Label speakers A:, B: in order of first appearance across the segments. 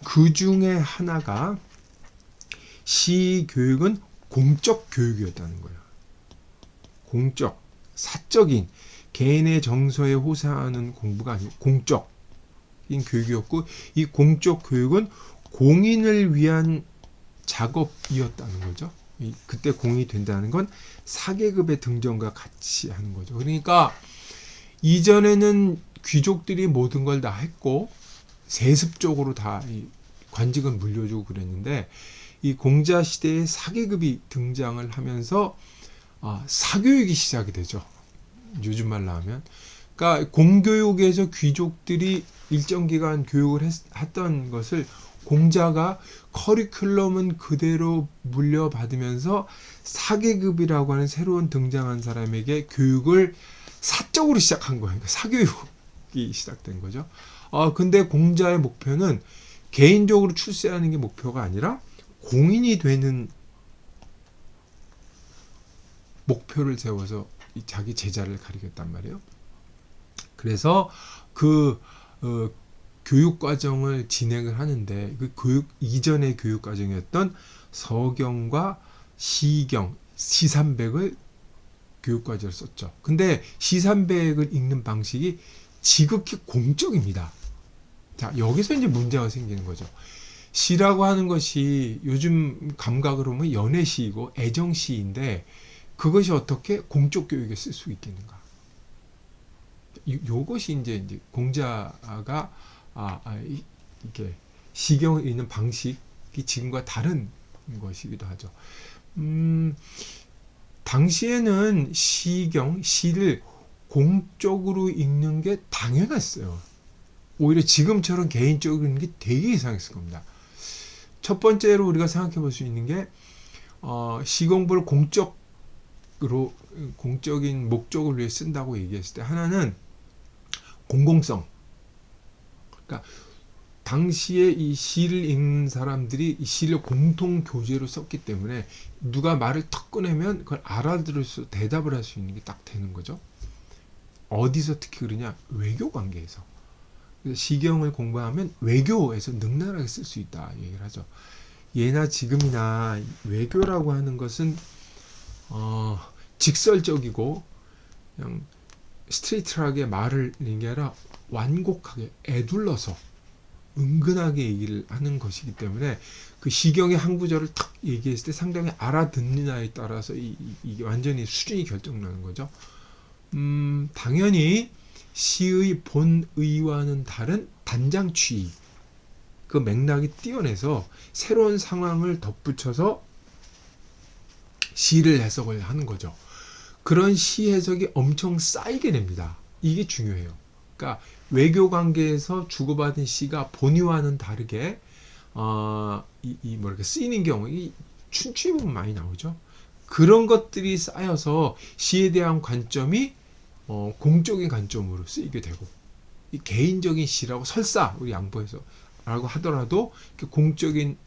A: 그 중에 하나가 시 교육은 공적 교육이었다는 거예요. 공적, 사적인 개인의 정서에 호소하는 공부가 아니고 공적인 교육이었고, 이 공적 교육은 공인을 위한 작업이었다는 거죠. 그때 공인이 된다는 건 사계급의 등정과 같이 하는 거죠. 그러니까 이전에는 귀족들이 모든 걸 다 했고 세습적으로 다 관직은 물려주고 그랬는데, 이 공자 시대에 사계급이 등장을 하면서 사교육이 시작이 되죠. 요즘 말로 하면. 그러니까 공교육에서 귀족들이 일정 기간 교육을 했던 것을 공자가 커리큘럼은 그대로 물려받으면서 사계급이라고 하는 새로운 등장한 사람에게 교육을 사적으로 시작한 거예요. 그러니까 사교육이 시작된 거죠. 근데 공자의 목표는 개인적으로 출세하는 게 목표가 아니라 공인이 되는 목표를 세워서 자기 제자를 가리켰단 말이에요. 그래서 그 교육 과정을 진행을 하는데, 그 교육 이전의 교육 과정이었던 서경과 시경, 시삼백을 교육 과정을 썼죠. 근데 시삼백을 읽는 방식이 지극히 공적입니다. 자, 여기서 이제 문제가 생기는 거죠. 시라고 하는 것이 요즘 감각으로 보면 연애시이고 애정시인데, 그것이 어떻게 공적 교육에 쓸 수 있겠는가? 요것이 이제 공자가 이게 시경을 읽는 방식이 지금과 다른 것이기도 하죠. 당시에는 시를 공적으로 읽는 게 당연했어요. 오히려 지금처럼 개인적으로 읽는 게 되게 이상했을 겁니다. 첫 번째로 우리가 생각해 볼 수 있는 게 시 공부를 공적인 목적을 위해 쓴다고 얘기했을 때, 하나는 공공성. 그러니까 당시에 이 시를 읽는 사람들이 이 시를 공통 교재로 썼기 때문에 누가 말을 턱 꺼내면 그걸 알아들을 수, 대답을 할 수 있는 게 딱 되는 거죠. 어디서 특히 그러냐? 외교 관계에서. 그래서 시경을 공부하면 외교에서 능란하게 쓸 수 있다 얘기를 하죠. 예나 지금이나 외교라고 하는 것은 직설적이고 그냥 스트레이트하게 말을 하는 게 아니라 완곡하게 애둘러서 은근하게 얘기를 하는 것이기 때문에, 그 시경의 한 구절을 탁 얘기했을 때 상당히 알아듣느냐에 따라서 이게 완전히 수준이 결정나는 거죠. 당연히 시의 본의와는 다른 단장취, 그 맥락이 뛰어내서 새로운 상황을 덧붙여서 시를 해석을 하는 거죠. 그런 시 해석이 엄청 쌓이게 됩니다. 이게 중요해요. 그러니까 외교 관계에서 주고받은 시가 본의와는 다르게 뭐랄까 쓰이는 경우, 이 춘추에 보면 많이 나오죠. 그런 것들이 쌓여서 시에 대한 관점이 공적인 관점으로 쓰이게 되고, 이 개인적인 시라고 설사 우리 양보해서 라고 하더라도 공적인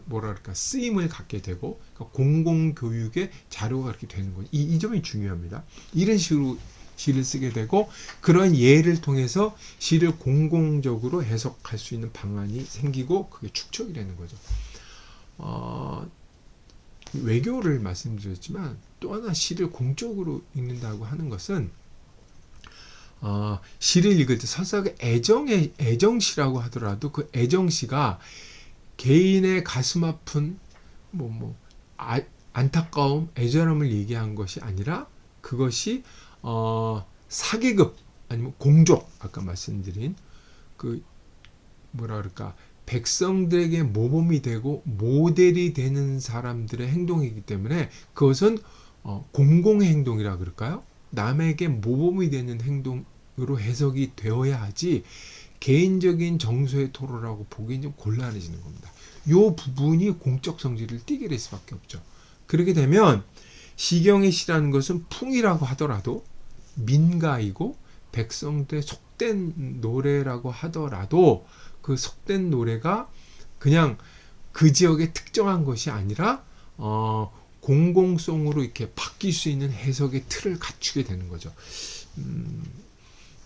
A: 뭐랄까 쓰임을 갖게 되고, 그러니까 공공교육의 자료가 그렇게 되는 거죠. 이 점이 중요합니다. 이런 식으로 시를 쓰게 되고, 그런 예를 통해서 시를 공공적으로 해석할 수 있는 방안이 생기고, 그게 축적이 되는 거죠. 외교를 말씀드렸지만 또 하나 시를 공적으로 읽는다고 하는 것은 시를 읽을 때 설사 애정시라고 하더라도 그 애정시가 개인의 가슴 아픈 안타까움, 애절함을 얘기한 것이 아니라, 그것이 사계급 아니면 공족, 아까 말씀드린 그 뭐라 그럴까, 백성들에게 모범이 되고 모델이 되는 사람들의 행동이기 때문에 그것은 공공의 행동이라 그럴까요? 남에게 모범이 되는 행동으로 해석이 되어야 하지, 개인적인 정서의 토로라고 보기엔 좀 곤란해지는 겁니다. 이 부분이 공적 성질을 띠게 될 수밖에 없죠. 그렇게 되면 시경의 시라는 것은 풍이라고 하더라도, 민가이고 백성들의 속된 노래라고 하더라도, 그 속된 노래가 그냥 그 지역의 특정한 것이 아니라 공공성으로 이렇게 바뀔 수 있는 해석의 틀을 갖추게 되는 거죠.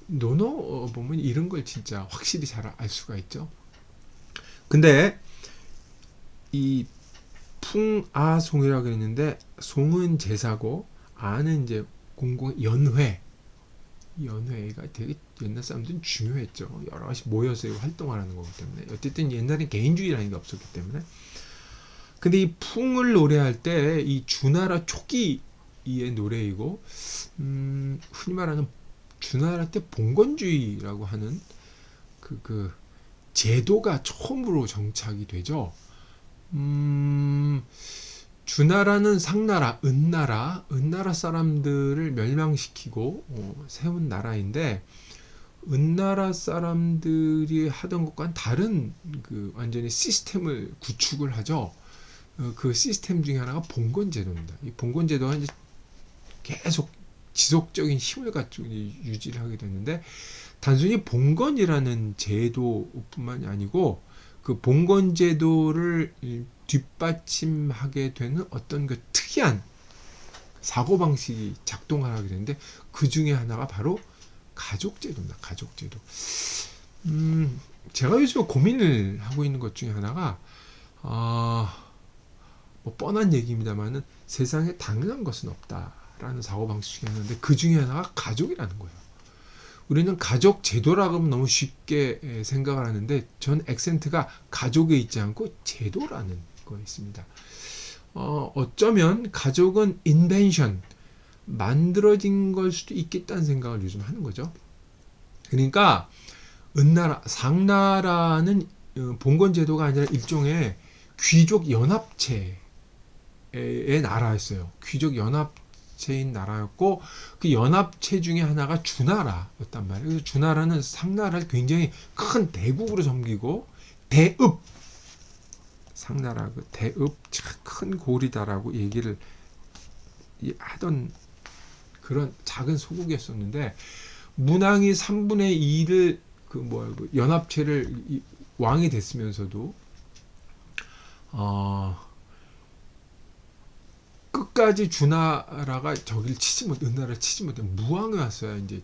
A: 논어 보면 이런 걸 진짜 확실히 잘 알 수가 있죠. 근데 이 풍아송이라고 했는데 송은 제사고 아는 이제 공공 연회가 되게 옛날 사람들은 중요했죠. 여러 가지 모여서 활동을 하는 거기 때문에. 어쨌든 옛날엔 개인주의라는 게 없었기 때문에. 근데 이 풍을 노래할 때 이 주나라 초기의 노래이고 흔히 말하는 주나라 때 봉건주의라고 하는 그 제도가 처음으로 정착이 되죠. 주나라는 상나라, 은나라 사람들을 멸망시키고 세운 나라인데 은나라 사람들이 하던 것과는 다른 그 완전히 시스템을 구축을 하죠. 그 시스템 중에 하나가 봉건제도입니다. 이 봉건제도가 이제 계속 지속적인 힘을 갖추고 유지를 하게 됐는데 단순히 봉건이라는 제도뿐만이 아니고 그 봉건제도를 뒷받침하게 되는 어떤 그 특이한 사고방식이 작동하게 되는데 그 중에 하나가 바로 가족제도입니다. 가족제도. 제가 요즘 고민을 하고 있는 것 중에 하나가 뭐 뻔한 얘기입니다만은 세상에 당연한 것은 없다라는 사고방식 중에 하나인데 그 중에 하나가 가족이라는 거예요. 우리는 가족 제도라고 하면 너무 쉽게 생각을 하는데 전 액센트가 가족에 있지 않고 제도라는 거에 있습니다. 어쩌면 가족은 인벤션, 만들어진 걸 수도 있겠다는 생각을 요즘 하는 거죠. 그러니까 은나라, 상나라는 봉건제도가 아니라 일종의 귀족 연합체의 나라였어요. 귀족 연합체인 나라였고 그 연합체 중에 하나가 주나라였단 말이에요. 그래서 주나라는 상나라를 굉장히 큰 대국으로 섬기고 대읍 상나라 그 대읍 큰 골이다라고 얘기를 하던 그런 작은 소국이었었는데 문왕이 3분의 2를 그 연합체를 왕이 됐으면서도 끝까지 주나라가 저기를 치지 못, 은나라를 치지 못해 무왕이 왔어야 이제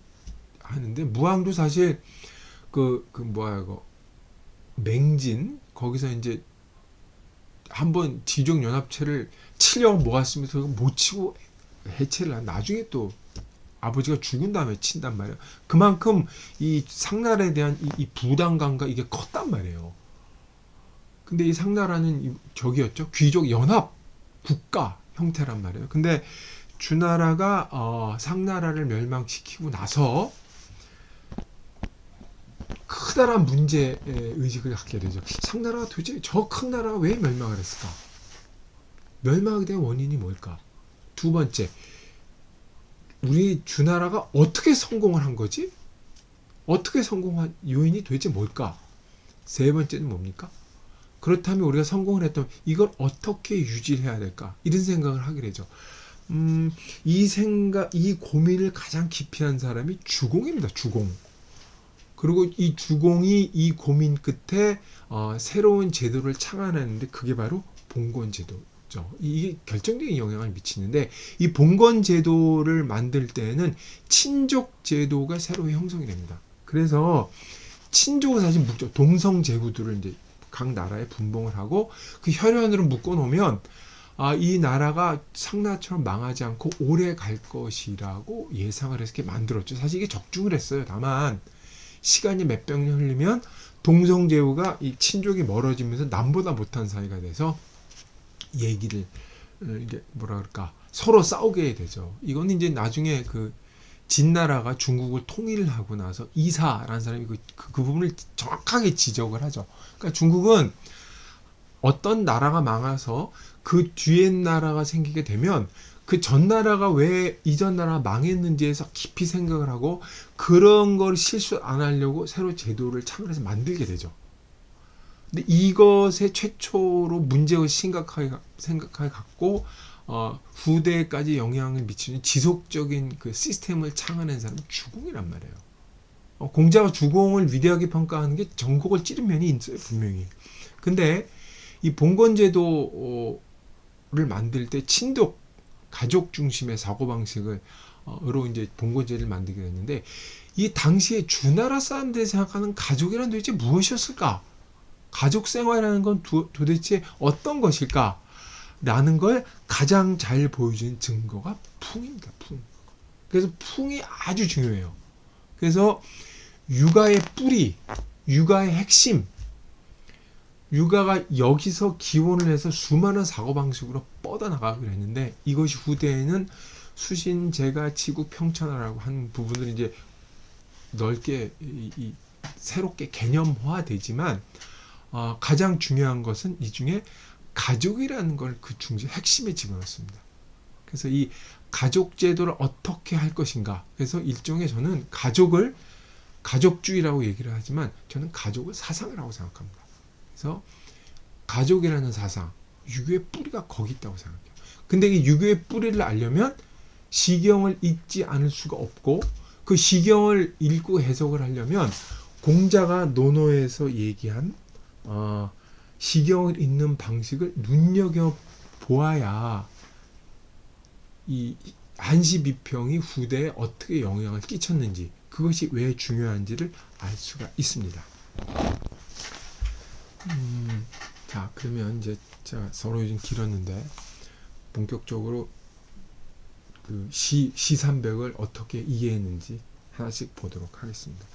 A: 하는데 무왕도 사실 맹진 거기서 이제 한번 지족 연합체를 치려고 모았으면서 못 치고 해체를 한 나중에 또 아버지가 죽은 다음에 친단 말이에요. 그만큼 이 상나라에 대한 이 부담감과 이게 컸단 말이에요. 근데 이 상나라는 저기였죠. 귀족 연합 국가 형태란 말이에요. 근데 주나라가 상나라를 멸망시키고 나서 크다란 문제 의식을 갖게 되죠. 상나라가 도대체 저 큰 나라가 왜 멸망을 했을까? 멸망하게 된 원인이 뭘까? 두 번째, 우리 주나라가 어떻게 성공을 한 거지? 어떻게 성공한 요인이 도대체 뭘까? 세 번째는 뭡니까? 그렇다면 우리가 성공을 했다면 이걸 어떻게 유지해야 될까? 이런 생각을 하게 되죠. 이 고민을 가장 깊이 한 사람이 주공입니다. 주공. 그리고 이 주공이 이 고민 끝에 새로운 제도를 창안하는데 그게 바로 봉건제도죠. 이게 결정적인 영향을 미치는데 이 봉건제도를 만들 때에는 친족제도가 새로 형성이 됩니다. 그래서 친족은 사실 묵죠. 동성제후들을 이제 각 나라에 분봉을 하고 그 혈연으로 묶어 놓으면 이 나라가 상나라처럼 망하지 않고 오래 갈 것이라고 예상을 해서 이렇게 만들었죠. 사실 이게 적중을 했어요. 다만 시간이 몇백 년 흘리면 동성제후가 이 친족이 멀어지면서 남보다 못한 사이가 돼서 얘기를 이게 뭐라 그럴까 서로 싸우게 되죠. 이건 이제 나중에 그 진나라가 중국을 통일하고 나서 이사라는 사람이 그 부분을 정확하게 지적을 하죠. 그러니까 중국은 어떤 나라가 망해서 그 뒤에 나라가 생기게 되면 그 전 나라가 왜 이전 나라가 망했는지에서 깊이 생각을 하고 그런 걸 실수 안 하려고 새로 제도를 창을해서 만들게 되죠. 근데 이것에 최초로 문제의식 심각하게 생각하게 갖고 후대까지 영향을 미치는 지속적인 그 시스템을 창안한 사람은 주공이란 말이에요. 공자가 주공을 위대하게 평가하는 게 전곡을 찌른 면이 있어요, 분명히. 근데 이 봉건제도를 만들 때 친독, 가족 중심의 사고방식을 으로 이제 봉건제를 만들게 됐는데 이 당시에 주나라 사람들이 생각하는 가족이란 도대체 무엇이었을까? 가족 생활이라는 건 도대체 어떤 것일까? 라는 걸 가장 잘 보여주는 증거가 풍입니다. 풍. 그래서 풍이 아주 중요해요. 그래서 육아의 뿌리, 육아의 핵심, 육아가 여기서 기원을 해서 수많은 사고방식으로 뻗어나가기로 했는데 이것이 후대에는 수신제가 지구 평천화라고 하는 부분을 이제 넓게 새롭게 개념화되지만 가장 중요한 것은 이 중에 가족이라는 걸 그 중심 핵심에 집어넣습니다. 그래서 이 가족 제도를 어떻게 할 것인가. 그래서 일종의 저는 가족주의라고 얘기를 하지만 저는 가족을 사상이라고 생각합니다. 그래서 가족이라는 사상, 유교의 뿌리가 거기 있다고 생각해요. 근데 이 유교의 뿌리를 알려면 시경을 읽지 않을 수가 없고 그 시경을 읽고 해석을 하려면 공자가 논어에서 얘기한 시경을 읽는 방식을 눈여겨보아야 이 한시비평이 후대에 어떻게 영향을 끼쳤는지 그것이 왜 중요한지를 알 수가 있습니다. 자, 그러면 이제 제가 서로 좀 길었는데 본격적으로 그 시삼백을 어떻게 이해했는지 하나씩 보도록 하겠습니다.